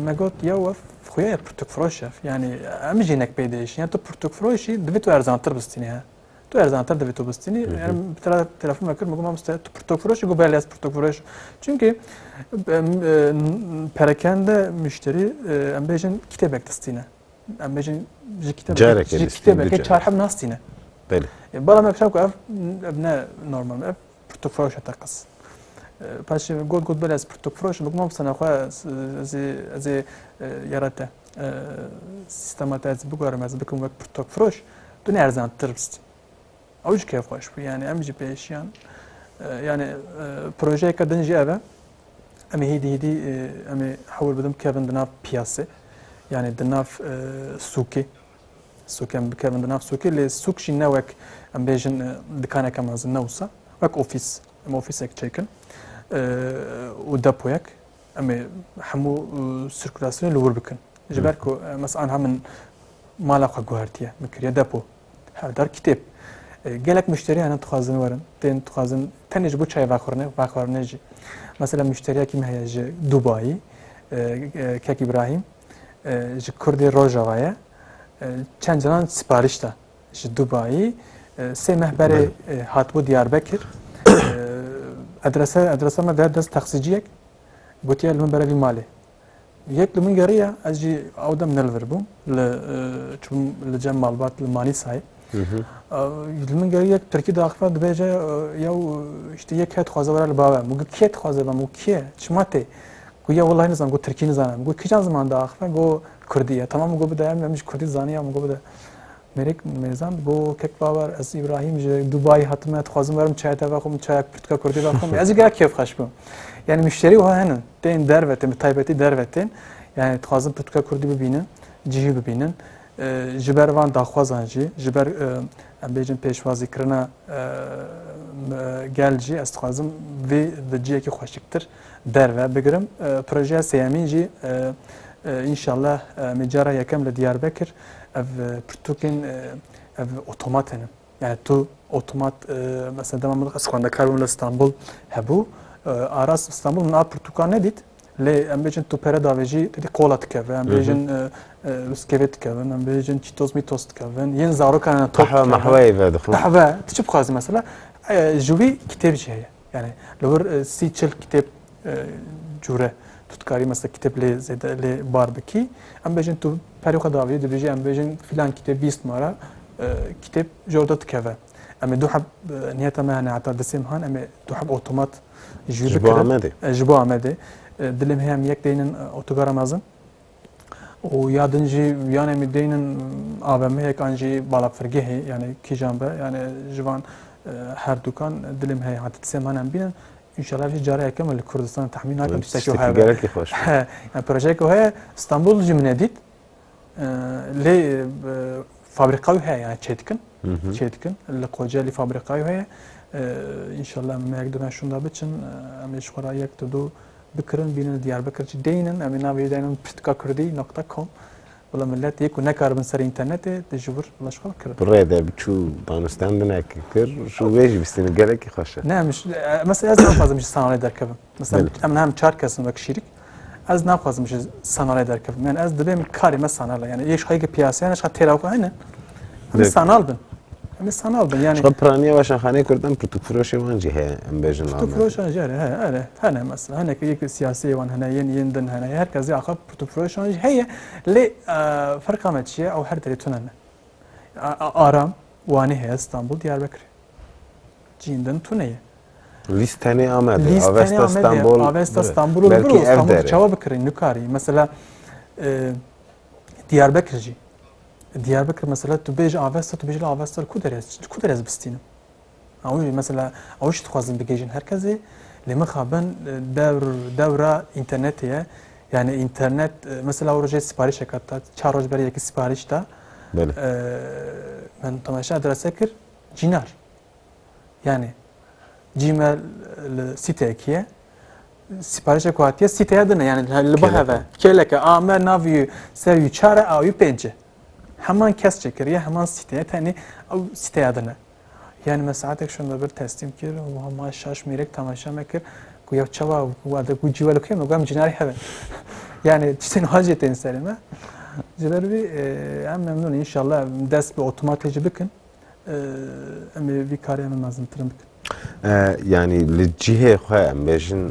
ما قلت يوف خويا برتوك فروشة يعني امجينك بيديش يعني تو برتوك فروشي دفيتو ارزان تربستينيها تو ارزان تر دفيتو بستيني يعني بترى تلفون ماكر مقوم مست تو برتوك فروشي قبل ياس برتوك فروش çünkü perakende müşteri ام بيجن كتابك تستينا ام بيجن كتابك شارح بناستينا بله بالا ما كشاكو ابناء نورمال برتوك فروشة تقص باش قلت بلاس برتوك فروش بقوم بسنا خو زي يراته سيستمات از بقارم از بكم وقت برتوك فروش دنيا ارزان تربست اوج كيف خوش يعني امجي بيشيان يعني بروجي كدنجي ابا امي هيدي امي حول بدم كيفن دناف بياسه يعني دناف سوكي ام كيفن دناف سوكي اللي سوق شي نوك ام بيجن دكانه كما زنوسا وك اوفيس اوفيسك تشيكن ودابويك امي حمو سيركولاسيون لور بكن جبركو مثلا هم مالا قوارتيه مكريا دابو هذا كتاب قالك مشتري انا تخازن ورن تين تخازن تاني جبو شاي باخورنه جي مثلا مشتري كيما هي دبي كاك ابراهيم جي كردي روجاوايا چند جنان سپارشتا جي دبي سه مهبره هاتبو دياربكر ادرسه ما ده دست تخصيجيك قلت يا لمن برا مالي يك لمن قريه اجي اودا من الفربو لجم مالبات الماني ساي لمن قريه تركي داخفه دبيجه يو işte يك هات خوازه ورا البابا مو كيت خوازه مو كيه شماتي قويا والله نزان قلت تركي نزانم قلت كي زمان داخفه قو كرديه تمام قو بدا مش كردي زانيه مو بدا مريك ميزان بو كيك باور از ابراهيم دبي هاتمه تخوازم برم چای تا بخوم چای پرتکا کردی بخوم از گه کیف خوش بم يعني مشتري وها هنا تين دروتين بتايبتي دروتين يعني تخوازم پرتکا کردی ببینن جيهي ببینن جبر وان داخوازان جي جبر ام بيجن پیشوازی کرنا گل جي از تخوازم وی دجيه کی خوشکتر درو بگرم پروژه سیامی جي ان شاء الله مجاره يكم لدياربكر اف برتوكين اف اوتوماتن يعني تو اوتومات مثلا دائما اسخوانده كاربون لاسطنبول هبو اراس اسطنبول من برتوكان نديت لي ام بيجن تو بيرا دافيجي تدي كولات كاف ام بيجن سكيفيت كاف ام بيجن تشيتوز ميتوست كاف ين زارو كان قهوه محوي فادخو قهوه تشب خازي مثلا جوي كتاب جي يعني لو سي تشل كتاب جوره تتكاري مثلا كتاب لي زيد لي باربكي ام بيجن تو بريو خداوي دبيجي ام بيجن فلان كتاب 20 مره كتاب جودة كذا أما دو حب نيتا ما أنا عطا دسم هان أما دو حب أوتومات جبوا عمدي جبوا عمدي دلهم هم يك دينن أوتوغارا مازن و yadınjî yani mi deynin AVM'yek anjî balafirgehê yani kîjan be yani jivan her dukan dilim heye hatta semanen binin İnşallah bir caraya kemal Kurdistan tahmin nakim tiştekî heye gerek hoş. yani projeyekî heye İstanbul jî min dît lê fabrikayê heye yani çêdikin li Kocaeli fabrikayê heye İnşallah me duna şunda biçin em ji xwe re yek du bikirin bînin Diyarbekirçî deynin em ê navê deynin pirtikakurdî.com Bila millet yek û nekaribin ser internetê ji wir bila xwe kirin. Birê de biçû danûstandinekê kir şû wê jî bistînî gelekî xweş e. Ne mesela ez naxwazim ji sanalê derkevim. Mesela em hem 4 kesin wek şîrik ez naxwazim ji sanalê derkevim. Yani ez dibêm karê me sanal e. Yani yek xwayekî piyasaya ne têra xwe hene. Em sanal bin. Em sanal bin yani. Xwe piraniya weşanxaneyê Kurdan pirtûkfiroşê wan jî heye em bêjin pirtûkfiroşan jî hene hene mesela henekî yek siyasî wan hene yên din hene herkesî axa pirtûkfiroşan jî heye lê ferqa me çi ye ew her derê tune ne. Aram wanê heye İstanbul Diyarbekirê. Cîn din tune ye. Lîstenê Amedê, Avesta İstanbul. Avesta İstanbul belkî ev dere. Çawa bikirin nukarî. Mesela Diyarbekir jî. Diyarbekir mesela tu bêj Avesta tu bêj Avesta ku derez bistînim. Ew mesela ew jî dixwazin bigêjin herkesê lê min xabin dewra internetê ye. Yani internet mesela rojê siparîşek hatta 4 roj berê yekî siparîş da min temaşa adrese kir cînar. Yani Gmail siteyekî ye siparîşek hatiye siteye dine yani li biheve kêleke a me navî serî 4 awî 5 heman kes çekiriye heman siteye tenê ew siteye dine. Yani me saatek şunda bir teslim kir û hema şaş mêrek temaşa me kir ku yev çawa wade ku cîwel kêm û gam cinarî heve. Yani tiştên hacê tên serê me. Ji ber vî em memnûn inşallah dest bi otomatê jî bikin em ê vî karê em mezintirin bikin. Yani li cihê xwe em bêjin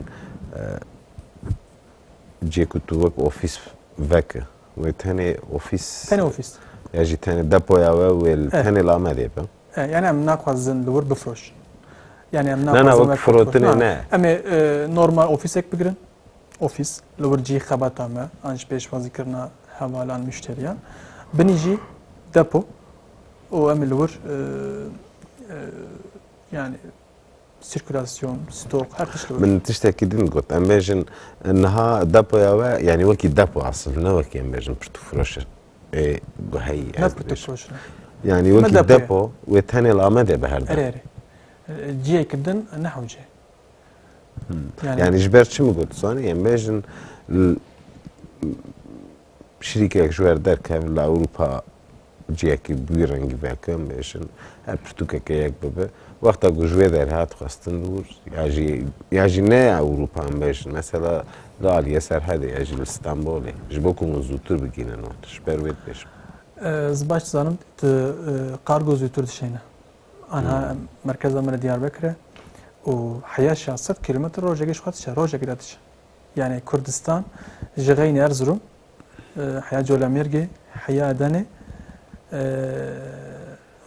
cihê ku tu wek ofîs veke wê tenê ofîs ya jî tenê depoya we wê tenê li Amedê be. Yani em naxwazin li wir bifroşin. Yani em naxwazin wek firotinê ne. Em ê normal ofîsek bigirin. Ofîs li wir cihê xebata me an ji pêşwazîkirina hevalan müşteriyan. Binî jî depo û em ê li wir yani sirkülasyon, stok, her tişt li wir. Min tiştekî din got em bêjin niha depoya we yani wekî depo asıl ne wekî em bêjin pirtûkfiroşe. Heyî ne pirtûkfiroşe. Yani wekî depo wê tenê li Amedê be her dem. Cihêkî din nehew cihê. Yani ji ber çi mi got zanî em bêjin şîrîkek ji wer derkevin li Ewropa cihekî bûyî rengî veke em bêjin her pirtûkeke yek bibe wexta ku ji wê derê hat xwestin wir ya jî ne Ewropa em bêjin mesela li Aliyê Serhedê ya jî li Stenbolê ji bo ku min zûtir bigînin wan ji ber wê dibêjim. Ez baş dizanim kargo zûtir dişeyne. Anha merkeza me li Diyarbekirê û heya 600 kilometre rojekê ji xwe dişe rojekê de dişe. Yani Kurdistan ji Xeynî Erzurum heya Colemêrgê heya Edenê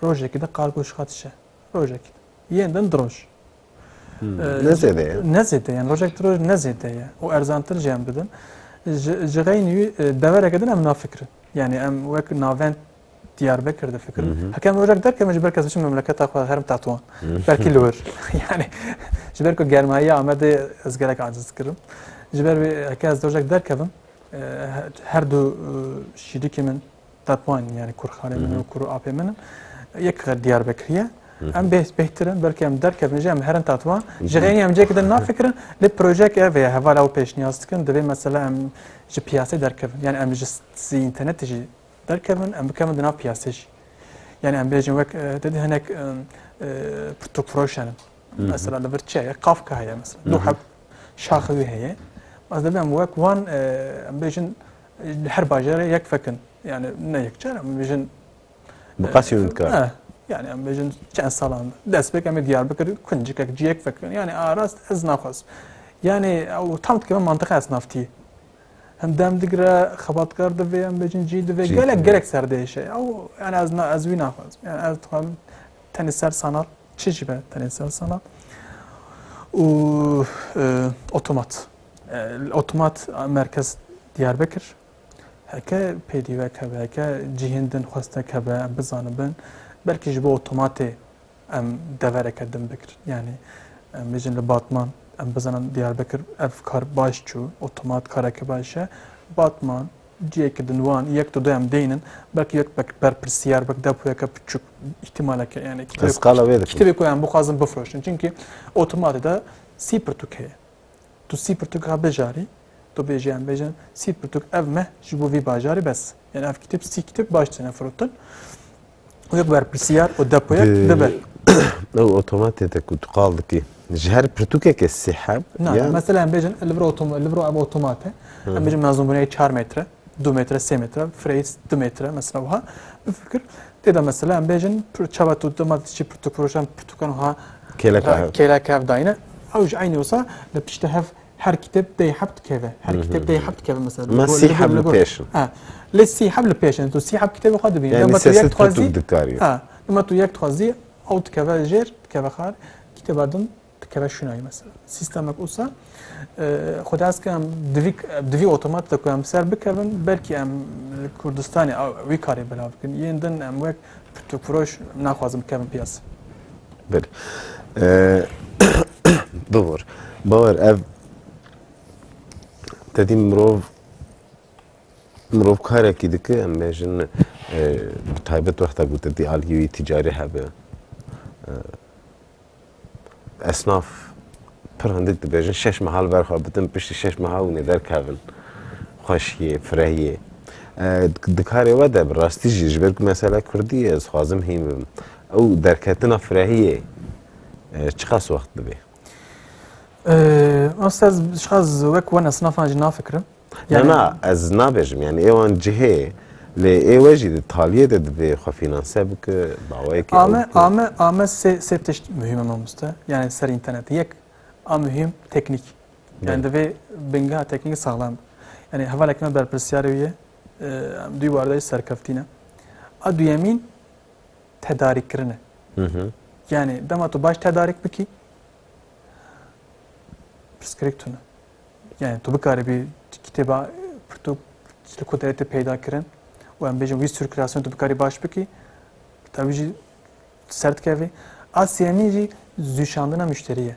rojekê de kargo ji xwe dişe. Rojekê yên din diroj. Ne zêde ye? Ne zêde yani rojek diroj ne zêde ye. û erzantir jî em bidin. Ji Xeynî devereke din em nafikirin. Yani em wek navend Diyarbekir de fikirin. Hekem rojek derkevin ji ber kes biçin memleketa xwe herim tetuan. Belkî li wir. Yani ji ber ku germayiya Amedê ez gelek aciz kirim. Ji ber vê heke ez rojek derkevim her du şîrîkê min tetuan yani kurxanê min û kur apê min yek Diyarbekirî em bêhtirin belkî em derkevin jî em herin tetuan ji Xeynî em cêkî din nafikirin lê projek ev ye heval ew pêşniyaz dikin divê mesela em ji piyasê derkevin yani em ji internetê jî derkevin em bikevin di nav piyasê jî yani em bêjin wek dedî hinek pirtûkfiroşan mesela li vir çi heye Kafka heye mesela du heb şaxê wê heye ez dibê em wek wan em bêjin her bajarê yek fekin yani ne yek car em bêjin bi qasî dikar. Yani em bêjin çend salan dest pêk em ê Diyarbekir kuncikek ciyek fekin yani arast ez naxwaz yani ew tam dikevin mantiqa esnaftiyê hem dem digire xebatkar divê em bêjin cî divê gelek ser değişe ew yani ez wî naxwazim yani ez dixwazim tenê ser sanal çi jî be tenê ser sanal û otomat merkez Diyarbekir هکه پیدیوه که به هکه جهندن خواسته که به بزانه بن بلکه جبه اتوماتی ام دوره کردن بکر یعنی میجن لباتمان ام بزنن دیار بکر اف کار باش چو اتومات کاره که باشه باتمان جیه کردن وان یک تو دوام دینن بلکه یک بر پرسیار بک دپویا که بچوک احتماله که یعنی کتابی که ام بخوازم بفروشن چونکه اتومات دا سی پرتوکه تو سی پرتوک ها بجاری تو بیجن بیجن سی پرتوک اف مه جبو وی باجاری بس یعنی اف کتاب سی کتاب باش تنه فروتن و یک بر پرسیار و دپویا دبل او اوتومات تكون قال كي جهر برتوكك السحاب نعم مثلا بيجن الليفرو ابو اوتومات بيجن منظوم بناء 4 متر 2 متر 3 متر فريس 2 متر مثلا وها بفكر تدا مثلا بيجن تشابت اوتومات شي بروتوكولشان بروتوكولها كيلا كاف داينه او عيني وصا بتشتهف هر كتاب دي حبت كذا هر كتاب دي حبت كذا مثلا ما سيحب البيشن لسي حب البيشن تو سي حب كتاب خد بين لما تو يك تخزي لما تو يك تخزي او تكفى جير تكفى خار كتاب بعدين تكفى شناي مثلا سيستمك اوسا خد از كم دوی اوتومات تكون سر بكبن بلكي ام كردستاني او وي كاري بلا بكن يندن ام وك بروش ناخذ كم بياس بل باور اف تدي مروف كاركي دك ام بيجن بتايبت وقتا قلت دي اليوي تجاري هبه اصناف پر هندک دبیجن 6 محل برخواه بتن پشت 6 محل و ندر کهون خوشیه فرهیه دکاری وده براستی جبر که مثلا کردی از خوازم هیم او درکتنا فرهیه چقدر وقت دبی؟ استاذ شخص وك وانا اصناف انا فكره يعني لا از نابجم يعني ايوان جهه لی وجد تالیه دبی خو فینانسه بک باوی که آمه سه تشت مهمه مامسته یعنی سر اینترنت یک مهم تکنیک yani دبی بنگاه تکنیک سالم yani حواله کنه بر پرسیاریه دوی وارد سرکفتینه ادویمین تدارک کرنه yani دما تو باش تدارک بکی پرسکریپتونه yani تو بکاری بی کتابا پرتو کدرت پیدا کردن و ام بیشتر وی سرکولاسیون تو بکاری باش بکی تابیجی سرد کهوی آسیانی جی زوشاندن مشتریه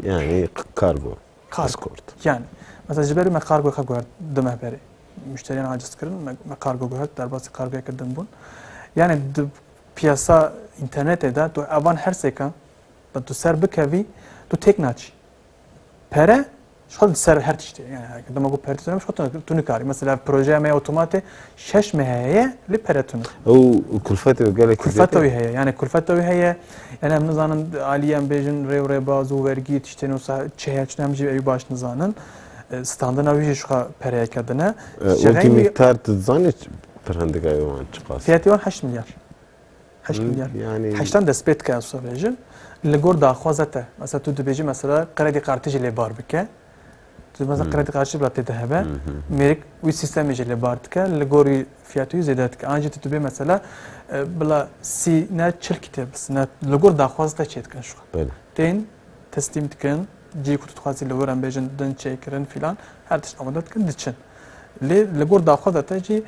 yani kargo اسکورت yani مثلا جبری ما kargo خبر دمه بری مشتریان عاجز کردن ما kargo گوهد در باز kargo کردن بون yani piyasa internette da تو avan her sekan تو سر بکوی تو تکناچ پره شغل سر هر تشتي يعني لما اقول بيرتون مش خطر تونيكاري مثلا بروجي ما اوتوماتي شش مهيه لبيرتون او كلفته قال لك كلفته هي يعني كلفته هي يعني نظان عاليا بيجن ري بازو ورغي تشتنو چهچ نمجي اي باش نظانن ستاندنا ويجي شو بيري كدنا شغي مقدار تظن فرهندك ايوان تقاس فياتيون 8 مليار 8 مليار يعني 8 دسبيت كاسو بيجن اللي غوردا خوازته مثلا تو بيجي مثلا قريدي قارتيجي لي باربكه مثلا قريت قارش بلا تذهبه ميرك وي سيستم يجي لبارتك لغوري فياتو زيداتك انجي تتبي مثلا بلا سي نا تشل كتاب بس نا لغور داخوازتا تشيت كان شو تين تسليم تكن جي كنت تخازي لوران بيجن دن تشيكرن فلان هر تش امدات كن دتشن لي لغور داخوازتا تجي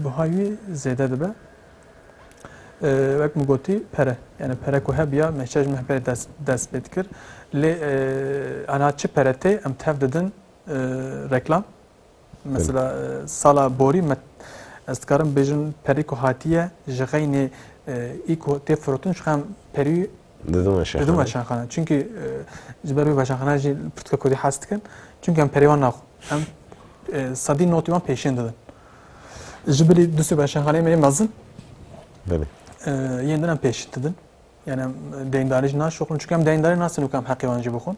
بهاوي زياده دبه وقت مگوتی پره یعنی پره که هبیا مشاج محبر دست بید کر لی آنها چه پرته ام تف دادن رکلام مثلا سالا بوری استکارم بیشتر پری که هاتیه جغینی ایکو تفروتن شخم پری دادم اشانخانه چونکه جبری اشانخانه جی پرتکا کدی هست کن چونکه ام پریوان نخو ام صدی نوتیوان پیشین دادن جبری دوستی اشانخانه می مازن yeniden peşitledin. Yani deyindarici nasıl okun çünkü hem deyindari nasıl nukam hakkı vancı bokun.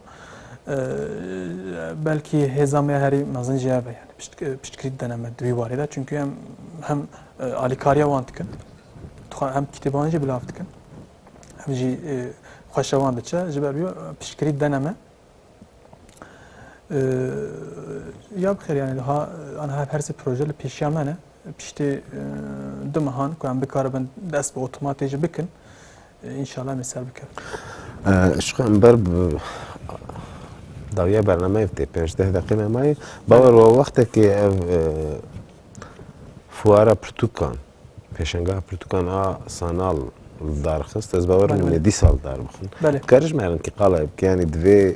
Belki hezamaya heri mazın cevabı yani piştkrit deneme dvi var eda çünkü hem alikariya vantıkın hem kitabancı bile haftıkın hem ji xoşavandıça jiber piştkrit deneme ya bixir yani daha ana her se projeli peşyamene pişti demahan koyam bikarben dest be otomatiği bikin inşallah mesela bikar. Şu an ber داویه برنامه افتی 15 دقیقه مایی باور و وقتی که fuara Pirtûkan pêşengeha Pirtûkan a sanal darxist ez bawer Bale, bale. nedî sal dar bixin Bale. kariş merin ki qala bike yani divê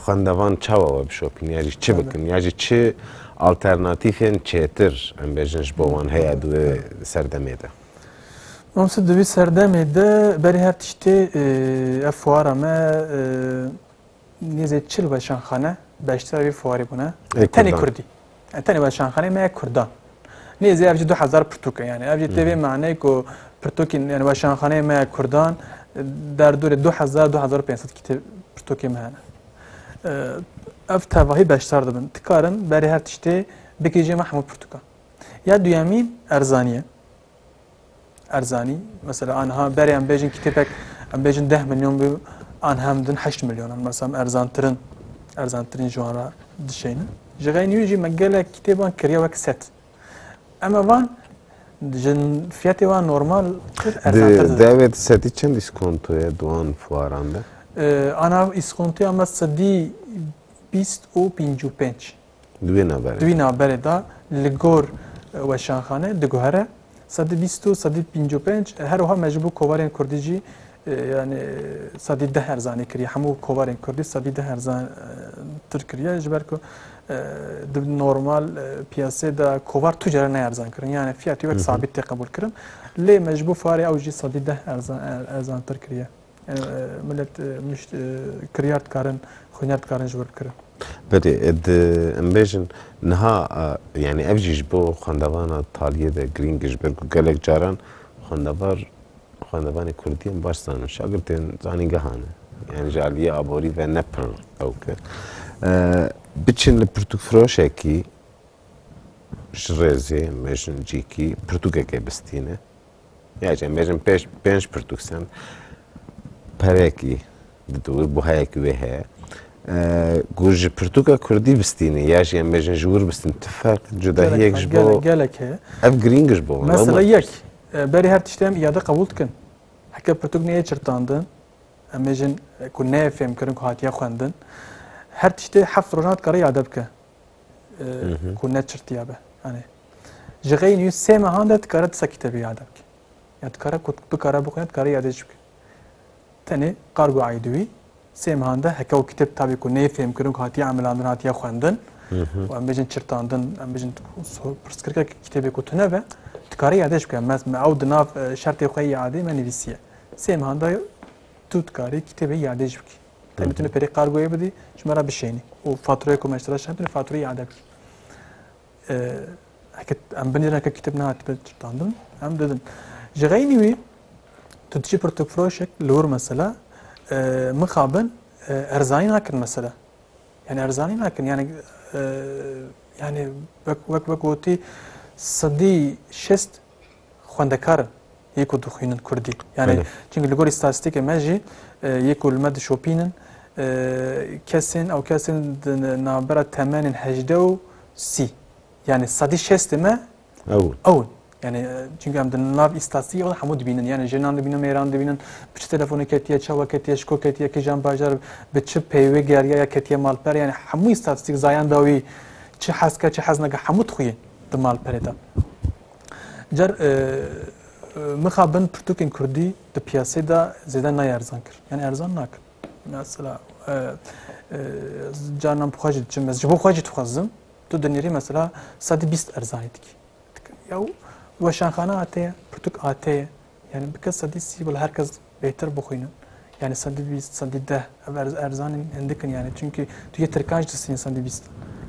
xwendevan çawa we bişopîn ya jî çi Bale. bikin ya jî çi alternatîfên çêtir em bêjin ji bo wan heye di wê serdemê de Mamsı divî serdemê de berî her tiştê ev fuara me nêzê çil weşanxane beşter vî fuarê bûne tenê Kurdî tenê weşanxanê me ye Kurdan nêzê ev jî 2000 pirtûk e yani ev jî tevê maneyê ku pirtûkên yani weşanxaneyê me ye Kurdan derdorê 2000-2500 kitêb pirtûkê me hene ev tevahî beşter dibin dikarin berî her tiştê bikêjê me hemû pirtûkan ya duyemîn erzanî erzanî mesela anha berê em bêjin kitêbek em bêjin 10 milyon bû an hem din 8 milyonan mesela erzantirin ji wan re dişeynin ji xeynî wî jî me gelek kitêban kiriye wek set em evan ji fiyatê wan normal erzantir devê setî çend îskontoye di wan fuaran de ana îskontoya me sedî 25 Duwê naberê Di wî naberê da li gor weşanxane diguhere sedî 25 her wiha me ji bo kovarên Kurdî jî yani sedî 10 erzanî kiriye hemû kovarên Kurdî sedî 10 erzantir kiriye ji ber ku di normal piyasê de kovar tu cere neerzan kirin yani fiyatî wek sabit tê qebûl kirin lê me ji bo farê ew jî sedî 10 erzantir kiriye yani millet kiryar dikarin xwînar dikarin ji wir bikirin Berê em bêjin niha yani ev jî ji bo xwendevana taliyê de girîng ji ber ku gelek caran xwendevanê Kurdî em baş zanin şagirtên zanîngehan e yani ji aliyê aborî ve ne pir ew ke biçin li pirtûkfiroşekî ji rêzê em bêjin cîkî pirtûkekê bistîne ya em bêjin pênc pirtûk send perekî didûr bu heyekî wê heye gur ji pirtûka Kurdî bistîne ya jî em bêjin ji wir bistin ti ferq cudahiyek ji bo gelek heye ev girîng ji bo mesela yek berî her tiştê em îade qebûl dikin heke pirtûk neyê çirtandin em bêjin ku neyê fêm kirin ku hatiye xwendin her tiştê heft rojan dikare îade bike ku neçirtiye be yani ji xeynî sê mehan de dikare disa kitêbê îade bike ya dikare ku bikare bixwîne dikare îade jî bike tenê qargo aydûî sê mehan de heke û kitêb tabî ku neyê fêm kirin ku hatiye emelandin hatiye xwendin û em bêjin çirtandin em bêjin pirskirikek kitêbê ku tune be dikare îade jî bike ew di nav şertê xwe îadê me nivîsiye sê mehan de tu dikarî kitêbê îade jî bikî tenê tune perê qargoyê bidî ji me re bişênî û faturayê ku me ji te re şandin faturayê îade bikî em binêrin heke kitêb nehatîbe çirtandin em didin ji xeynî wî tu diçî pirtûkfiroşek li wir mesela mixabin erzanî nakin mesela yani erzanî nakin yani wek gotî sedî şest xwendekarin yê ku dixwînin Kurdî yani çünkü li gor îstatîstîkê me jî yê ku li me dişopînin kesên di navbera temenên 80 yani sedî şestê me ew yani çünkü em di nav îstatîstîkê ve hemû dibînin yani jinan dibînin mêran dibînin piç telefonê ketiye çawa ketiye şiko ketiye kîjan bajar bi çi peyvê geriya ya ketiye malper yani hemû îstatîstîk zayan da wî çi hezke çi hez neke hemû dixwîn di malperê de car mixabin pirtûkên Kurdî di piyasê de zêde neyerzan kir yani erzan nakin mesela canan bixwe jî diçim ji bo xwe jî dixwazim tu di nêrî mesela sedî 20 erzanî dikî ya weşanxane hateye pirtûk hateye yani bi kes sedî sî herkes bêhtir bixwînin yani sedî 20 sedî 10 ev erzanên hindikin yani çünkü tu yê Tirkan jî disîn sedî 20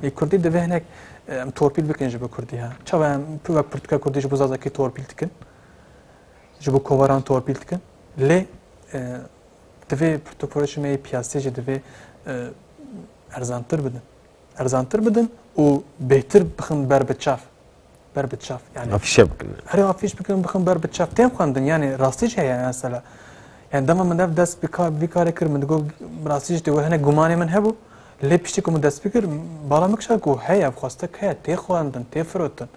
ê Kurdî divê hinek em torpîl bikin ji bo Kurdî ha çawa em wek pirtûka Kurdî ji bo zazakî torpîl dikin ji bo kovaran torpîl dikin lê divê pirtûkfiroşê me yê piyasê jî divê erzantir bidin û bêhtir bixin ber bi çav yani afîşe bikin herê afîş bikin bixin ber bi çav tên xwendin yani rastî jî heye mesela yani dema min ev dest vî karê kir min digot rastî jî hinek gumanê min hebû lê piştî ku min dest bikir bala min kişa ku heye xwestek heye tê xwendin tê firotin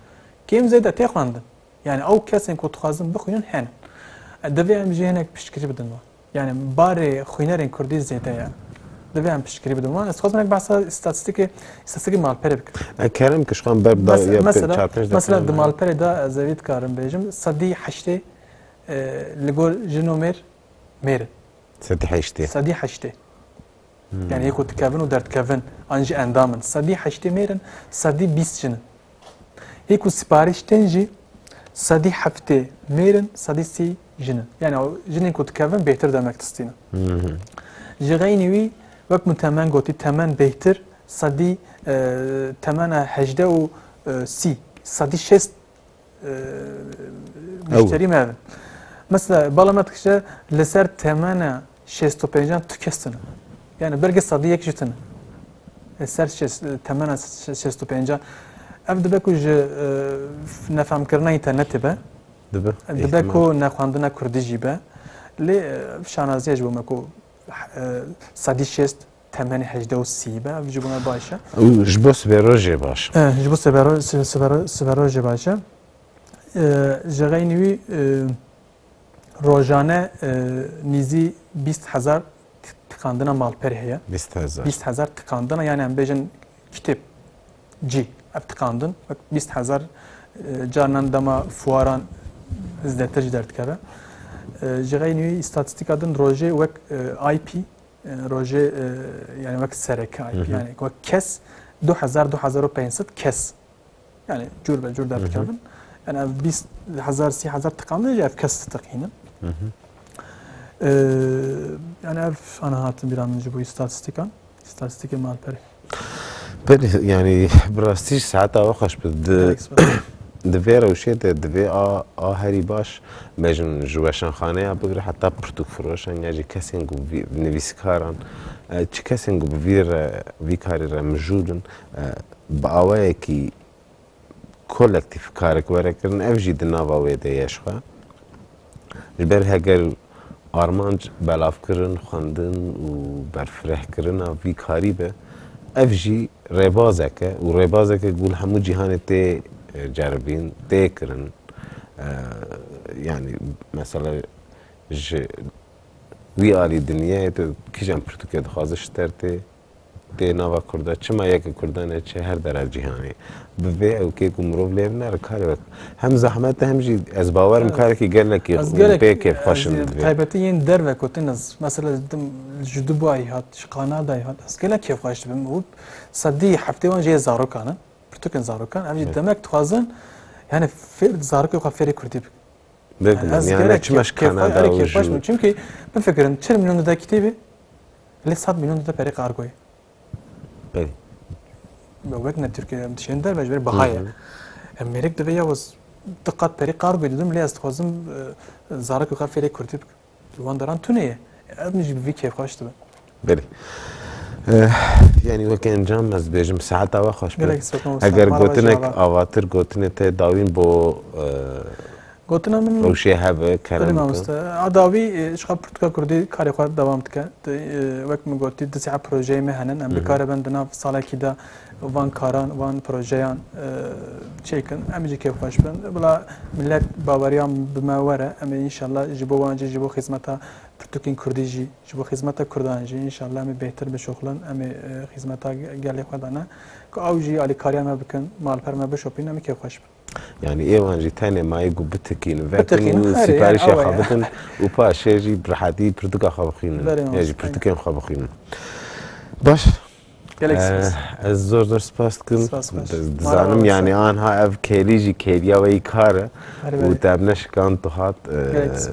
kêm zêde tê xwendin yani ew kesên ku dixwazin bixwînin henin divê em jî hinek piştgirî bidin yani barê xwînerên Kurdî zêde ye دوی هم پشکری بدون وان استخدام یک بحث استاتستیک مالپر بکن کرم کشخان بردا یا مثلا د مالپر دا زوید کارم بیجم صدی حشته لگول جنومر میر صدی حشته يعني يكو تكافن ودار تكافن انجي اندامن صدي حشتي ميرن صدي 20 جن يكو سباريش تنجي صدي حفتي ميرن صدي سي جن يعني جن يكو تكافن بيتر دمك تستينا جغيني وي وقت متمن قوتي تمن بيتر صدي تمن حجده و سي صدي شست مشتري ماذا مثلا بالامتكشا لسر تمن شستو بيجان تكستنا يعني برق صديق جتنا السر تمنا 65 ابدا بكوج نفهم كرنا انترنت به دبكو نخواندنا كردجي به لي شانازي جو مكو صدي شست تمن حجده وسيبه بجبنا باشا جبوس بروجي باشا جبوس بروجي باشا جغينوي روجانه نيزي 20000 تقاندنا مالپر هي 20000 تقاندنا يعني ام بيجن كتاب جي اب تقاندن 20000 جارنان دما فواران ازدتر جدرت كبه جغينوي استاتستيك ادن روجي وك اي بي روجي يعني وك سرك اي بي يعني وك كس 2500 كس يعني جور بجور دار كابن انا 20000 3000 تقاندن جاف كس تقينا يعني أعرف أنا هاتم بلا من جبوي استاتستيك مال بري يعني براستيش ساعتها وخش دفيرا وشي دفي هاري باش مجن جواشان خانه بقرا حتى برتوك فروشان يجي كاسينغ بنفيسكاران تش كاسينغ بفير فيكاري رمجودن باوايكي كولكتيف كارك وركن افجي دناوا ويدا يشخا البر هاجر آرمانج بلاف کرن خواندن و برفرح کرن وی کاری به افجی ربازه که و ربازه که گول همو جهان تی جربین تی کرن يعني مثلا وی آلی دنیا تو کیجان پرتوکه دخوازش ترته تی نوا کرده چه ما یک کردنه چه هر در جهانی به او که کومروف لیونه رکاری وقت هم زحمت هم جی از باور مکاری که گل کی به که فاشن تایبتی این در و کوتن از مثلا جدوبای هات شقانا دای هات از گل کی فاش بم او صدی هفته وان جه زارو کانه پرتوکن زارو کان هم دمک توازن yani zarkı kaferi kurtip. Yani çimaş Kanada ucu. Çünkü ben fikrim 4 milyon da kitibi, le 7 milyon da peri kargoy. Bey. Bakın Türkiye mtişender ve bahaya. Amerika da ya was dikkat peri kargoy dedim le astxozum zarkı kaferi kurtip. Wandaran tuneye. Admış bir keyif kaçtı ben. Bey. يعني وكان جامز بيجم ساعتها وخش اگر گوتنك اواتر گوتنه ته داوين بو گوتنا من روشي هبه كلام عداوي شخاب برتقال كردي كاري خو دوام تك وقت من گوتي دسع بروجي مهنن ام بكار بندنا في صاله كده وان كاران وان بروجيان تشيكن امجي كيف خوش بن بلا ملت باوريان بما ورا ام ان شاء الله جبو وانجي جبو خدمتها برتوكين كرديجي جبو خدمتها كردانجي ان شاء الله ام بهتر بشغلن ام خدمتها قال خدانا كاوجي علي كاريان ما بكن مال پر ما بشوبين ام كيف خوش يعني ايه وانجي تاني ما يقو بتكين فاتن سيباريش يا خابتن وباش يجي برحاتي برتوكا خابخين يجي برتوكين خابخين باش از زور سپاس کن دزانم یعنی آنها اف کلیجی کلیا و کاره و تبنش کان تو هات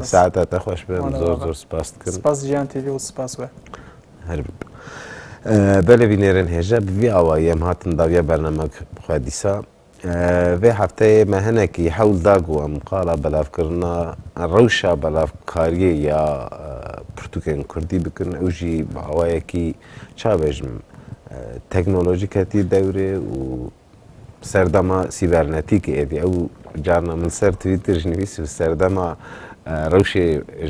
ساعت خوش بهم زور سپاس کن سپاس جان تیوی و سپاس و هرب بله بینرن هجا بی آوایم هاتن داویا برنامه خودیسا و هفته مهنه کی حول داغو ام قالا بلاف کرنا روشا بلاف کاریه یا پرتوکن کردی بکن اوجی آوایا کی چابجم تکنولوژیکتی دوره و سردما سیبرنتیک ایدی او جارنا من سر تویتر جنویس و سردما روش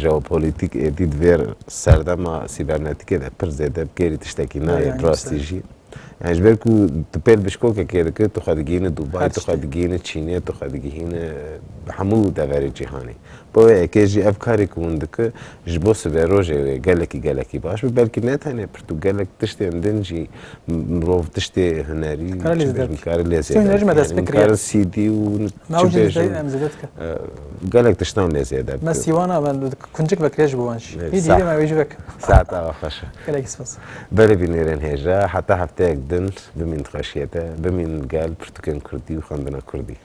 ژئوپلیتیک ایدی دویر سردما سیبرنتیک ده پر زیاده بگیری تشتکی نه براستیجی يعني جبركو تبيل بشكوكا كده كده تخدجين دبي تخدجين تشينيا تخدجين بحمو دافاري جهاني بوي كيجي افكاري كوندك جبوس بروجي جالكي باش ببالكي نت هنا برتو جالك تشتي عندنجي مروف تشتي هناري كار لازم نجم داس فكري كار سي دي و جالك تشتون لازم ما سيوانا كنتك بكريش بوانش يدي ما بيجوك ساعة وخشة كلاك سباس بله بينيرن هجا حتى هفتاك دنت بمين خشيته بمين قال برتكن كردي وخندنا كردي